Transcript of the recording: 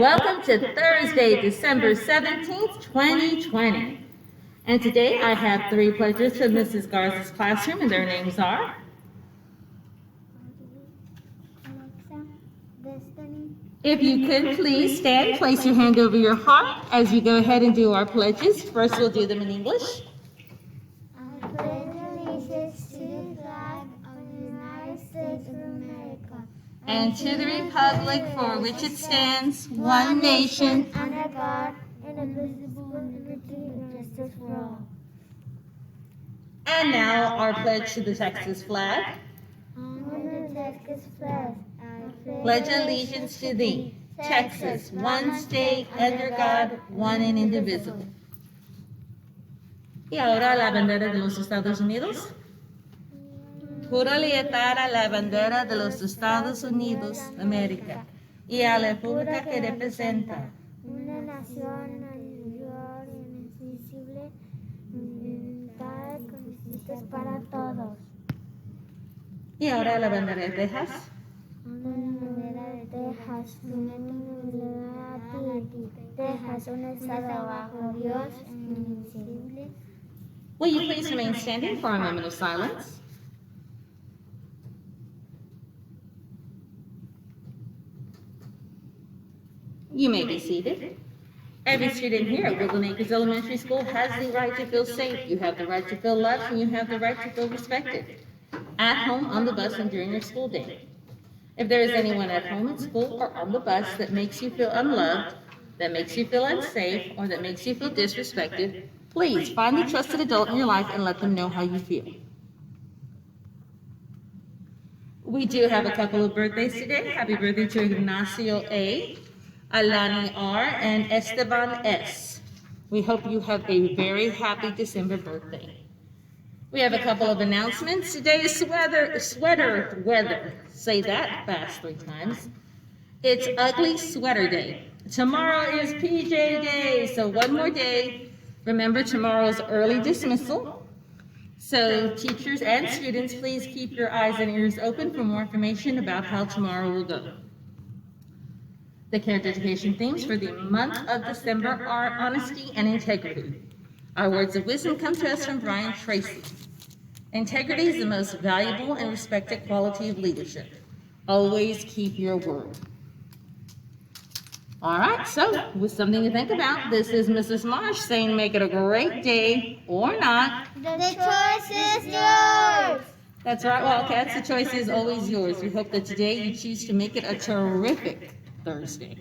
welcome to Thursday, December 17th, 2020. And today I have three pledges from Mrs. Garza's classroom, and their names are If you could please stand, place your hand over your heart as we go ahead and do our pledges. First we'll do them in English. I pledge allegiance to the flag of the United States of America And to the republic for which it stands, one nation. under God, indivisible, with liberty and justice for all. And now our pledge to the Texas flag. On the Texas flag, I Pledge allegiance to thee, Texas, one state under God, one and indivisible. Y ahora la bandera de los Estados Unidos. Juro lealtad a la bandera de los Estados Unidos de América y a la república que representa. una nación mayor e indivisible, unidad con justicia para todos. Y ahora la bandera de Texas. Una bandera de Texas, una unidad a ti. Texas, un estado bajo Dios, indivisible. Will you please remain standing for a moment of silence? You may be seated. Every student here at Woodland Acres Elementary School has the right to feel safe. You have the right to feel loved, and you have the right to feel respected. At home, on the bus, and during your school day. If there is anyone at home, at school, or on the bus that makes you feel unloved, that makes you feel unsafe, or that makes you feel disrespected, please find a trusted adult in your life and let them know how you feel. We do have a couple of birthdays today. Happy birthday to Ignacio A., Alani R., and Esteban S. We hope you have a very happy December birthday. We have a couple of announcements. Today is sweater weather. Say that fast 3 times. It's Ugly Sweater Day. Tomorrow is PJ Day, so one more day. Remember, tomorrow's early dismissal. So teachers and students, please keep your eyes and ears open for more information about how tomorrow will go. The character education themes for the month of December are honesty and integrity. Our words of wisdom come to us from Brian Tracy. Integrity is the most valuable and respected quality of leadership. Always keep your word. All right, so with something to think about, this is Mrs. Marsh saying make it a great day or not. The choice is yours. That's right, Wildcats, the choice is always yours. We hope that today you choose to make it a terrific Thursday.